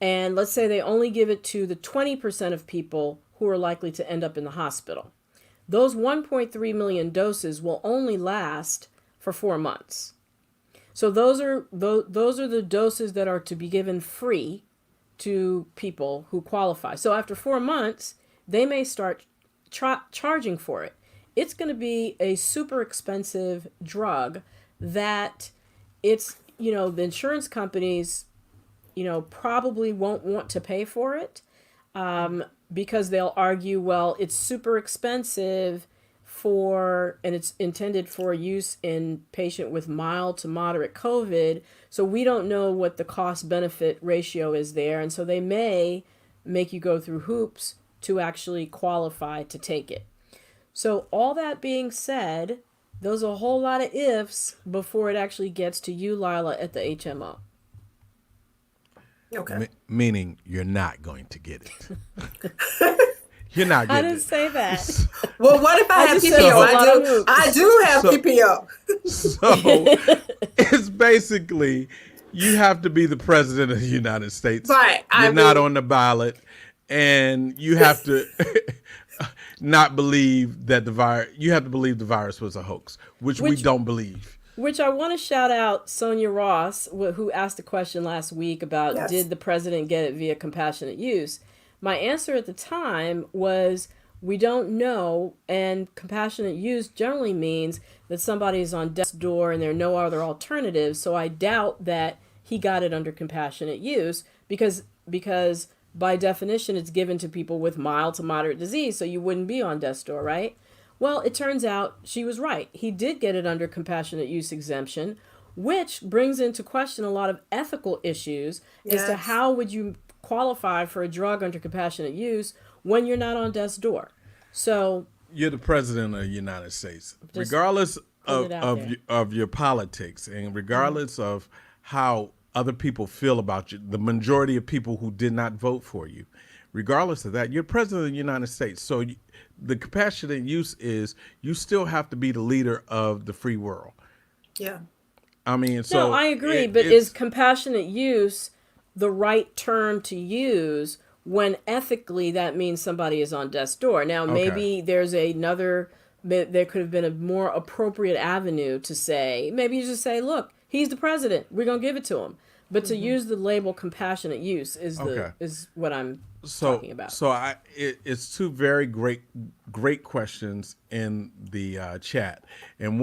And let's say they only give it to the 20% of people who are likely to end up in the hospital. Those 1.3 million doses will only last for 4 months. So those are the doses that are to be given free to people who qualify. So after 4 months, they may start charging for it. It's going to be a super expensive drug that the insurance companies, probably won't want to pay for it because they'll argue, well, it's super expensive and it's intended for use in patient with mild to moderate COVID. So we don't know what the cost benefit ratio is there. And so they may make you go through hoops to actually qualify to take it. So all that being said, there's a whole lot of ifs before it actually gets to you, LILA, at the HMO. Okay. Meaning you're not going to get it. You're not getting it. I didn't say that. Well, what if I have PPO? I do have PPO. So it's basically you have to be the president of the United States. Right. You're not on the ballot, and you have to not believe that the virus. You have to believe the virus was a hoax, which we don't believe. Which I want to shout out Sonia Ross, who asked a question last week about did the president get it via compassionate use? My answer at the time was we don't know, and compassionate use generally means that somebody is on death's door and there are no other alternatives. So I doubt that he got it under compassionate use because by definition it's given to people with mild to moderate disease, so you wouldn't be on death's door, right? Well, it turns out she was right. He did get it under compassionate use exemption, which brings into question a lot of ethical issues as to how would you qualify for a drug under compassionate use when you're not on death's door. So you're the president of the United States, regardless of your politics and regardless of how other people feel about you, the majority of people who did not vote for you, regardless of that, you're president of the United States. So the compassionate use is you still have to be the leader of the free world. Yeah. I mean, no, I agree, but is compassionate use the right term to use when ethically that means somebody is on death's door? Now, maybe there could have been a more appropriate avenue to say, maybe you just say, look, he's the president, we're going to give it to him. But to use the label compassionate use is what I'm talking about. So it's two very great questions in the chat, and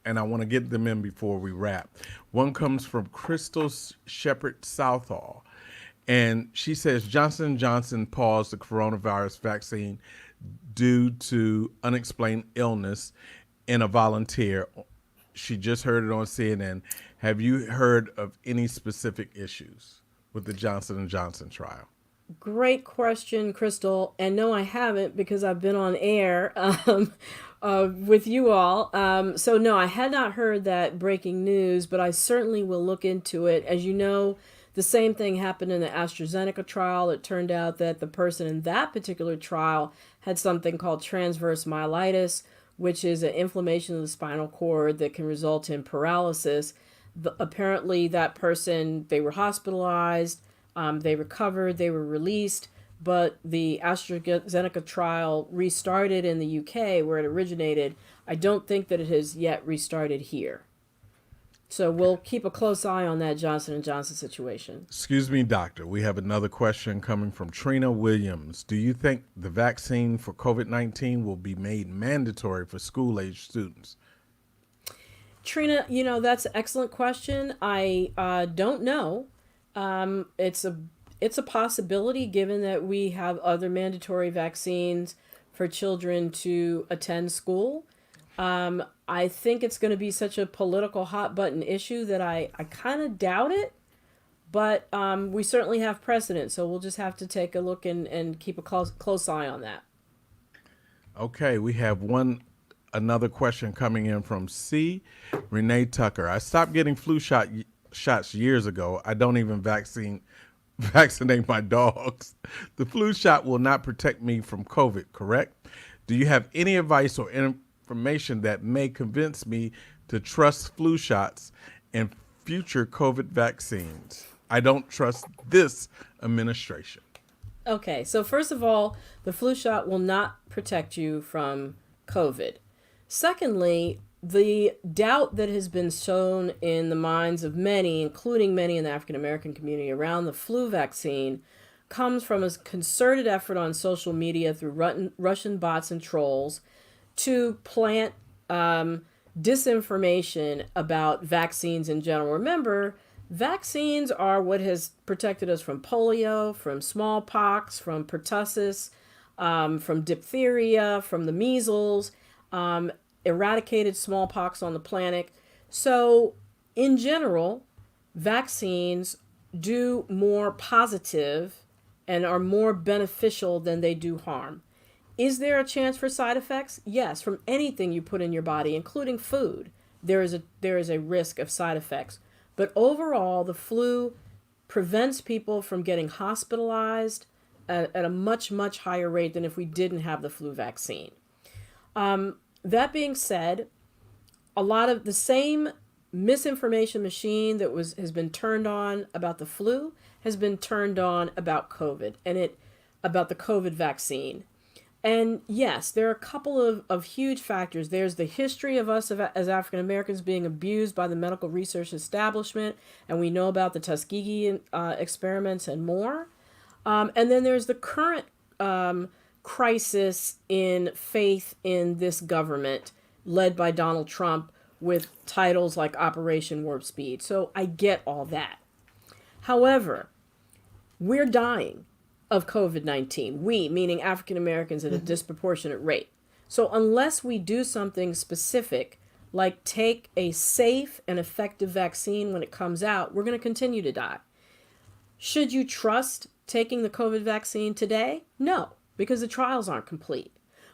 I want to get them in before we wrap. One comes from Crystal Shepherd Southall, and she says Johnson & Johnson paused the coronavirus vaccine due to unexplained illness in a volunteer. She just heard it on CNN. Have you heard of any specific issues with the Johnson & Johnson trial? Great question, Crystal. And no, I haven't, because I've been on air with you all. So no, I had not heard that breaking news, but I certainly will look into it. As you know, the same thing happened in the AstraZeneca trial. It turned out that the person in that particular trial had something called transverse myelitis, which is an inflammation of the spinal cord that can result in paralysis. Apparently that person, they were hospitalized, they recovered, they were released, but the AstraZeneca trial restarted in the UK where it originated. I don't think that it has yet restarted here. So we'll keep a close eye on that Johnson & Johnson situation. Excuse me, doctor. We have another question coming from Trina Williams. Do you think the vaccine for COVID-19 will be made mandatory for school-age students? Trina, that's an excellent question. I don't know. It's a possibility given that we have other mandatory vaccines for children to attend school. I think it's going to be such a political hot button issue that I kind of doubt it, but we certainly have precedent, so we'll just have to take a look and keep a close eye on that. Okay, we have another question coming in from C. Renee Tucker. I stopped getting flu shots years ago. I don't even vaccinate my dogs. The flu shot will not protect me from COVID, correct? Do you have any advice or information that may convince me to trust flu shots and future COVID vaccines? I don't trust this administration. Okay, so first of all, the flu shot will not protect you from COVID. Secondly, the doubt that has been sown in the minds of many, including many in the African American community, around the flu vaccine comes from a concerted effort on social media through Russian bots and trolls to plant disinformation about vaccines in general. Remember, vaccines are what has protected us from polio, from smallpox, from pertussis, from diphtheria, from the measles, eradicated smallpox on the planet. So, in general, vaccines do more positive and are more beneficial than they do harm. Is there a chance for side effects? Yes, from anything you put in your body, including food, there is a risk of side effects. But overall, the flu prevents people from getting hospitalized at a much, much higher rate than if we didn't have the flu vaccine. That being said, a lot of the same misinformation machine that has been turned on about the flu has been turned on about COVID and about the COVID vaccine. And yes, there are a couple of huge factors. There's the history of us as African Americans being abused by the medical research establishment, and we know about the Tuskegee experiments and more. And then there's the current crisis in faith in this government led by Donald Trump with titles like Operation Warp Speed. So I get all that. However, we're dying of COVID-19. We, meaning African Americans, at a disproportionate rate. So unless we do something specific, like take a safe and effective vaccine when it comes out, we're going to continue to die. Should you trust taking the COVID vaccine today? No, because the trials aren't complete.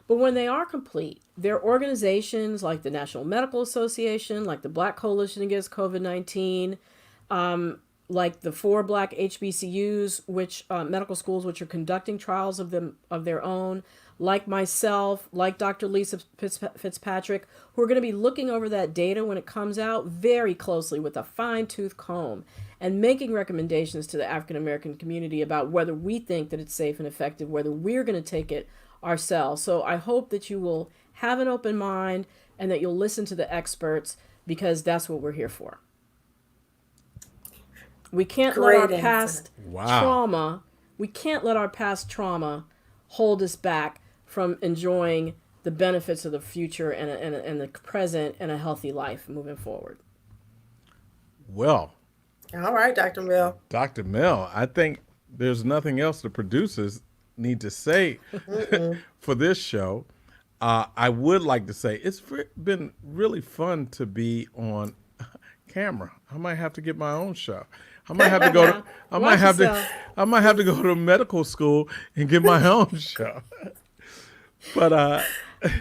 But when they are complete, there are organizations like the National Medical Association, like the Black Coalition Against COVID-19, like the 4 Black HBCUs, which medical schools, which are conducting trials of their own, like myself, like Dr. Lisa Fitzpatrick, who are going to be looking over that data when it comes out very closely with a fine-tooth comb and making recommendations to the African American community about whether we think that it's safe and effective, whether we're going to take it ourselves. So I hope that you will have an open mind and that you'll listen to the experts, because that's what we're here for. We can't let our past trauma, hold us back from enjoying the benefits of the future and the present and a healthy life moving forward. Well, all right, Dr. Mill. Dr. Mill, I think there's nothing else the producers need to say for this show. I would like to say it's been really fun to be on camera. I might have to get my own show. I might have to go to I might have to go to medical school and get my own show. But I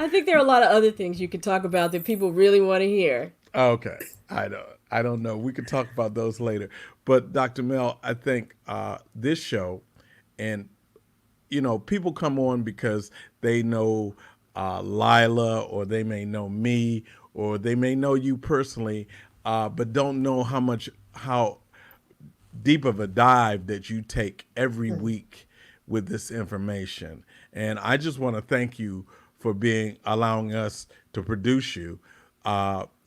think there are a lot of other things you could talk about that people really want to hear. Okay. I don't know. We could talk about those later. But Dr. Mel, I think this show, and people come on because they know LILA, or they may know me, or they may know you personally, but don't know how deep of a dive that you take every week with this information. And I just want to thank you for allowing us to produce you.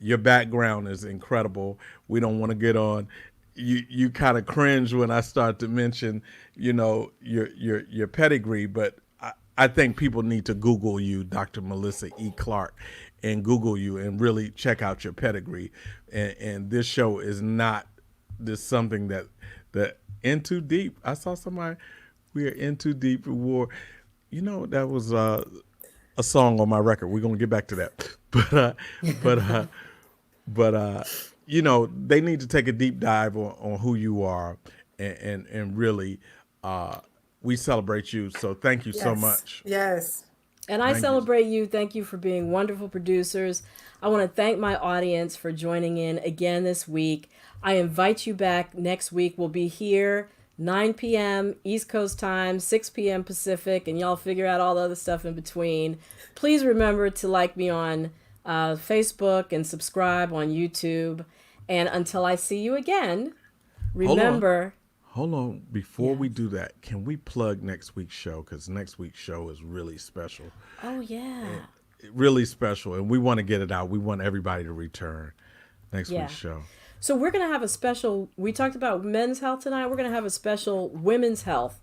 Your background is incredible. We don't want to get on. You kind of cringe when I start to mention, your pedigree, but I think people need to Google you, Dr. Melissa E. Clarke, and Google you and really check out your pedigree. And this show is not something that In Too Deep. I saw somebody, we are in too deep for war. That was a song on my record. We're gonna get back to that. But they need to take a deep dive on who you are, and really we celebrate you. So thank you so much. Yes. And I celebrate you. Thank you for being wonderful producers. I want to thank my audience for joining in again this week. I invite you back next week. We'll be here 9 p.m. East Coast time, 6 p.m. Pacific, and y'all figure out all the other stuff in between. Please remember to like me on Facebook and subscribe on YouTube. And until I see you again, remember, Hold on. Before we do that, can we plug next week's show? Because next week's show is really special. Oh, yeah. Really special. And we want to get it out. We want everybody to return next week's show. So we're going to have a special, we talked about men's health tonight. We're going to have a special women's health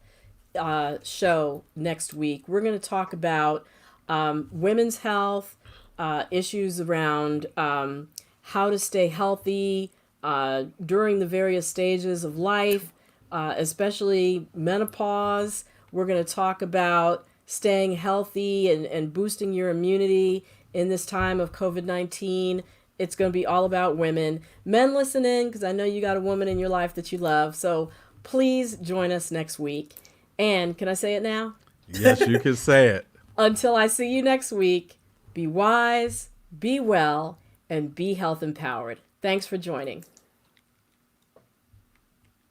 show next week. We're going to talk about women's health, issues around how to stay healthy during the various stages of life, especially menopause. We're going to talk about staying healthy and boosting your immunity in this time of COVID-19. It's going to be all about women. Men, listen in, because I know you got a woman in your life that you love. So please join us next week. And can I say it now? Yes, you can say it. Until I see you next week, be wise, be well, and be health empowered. Thanks for joining.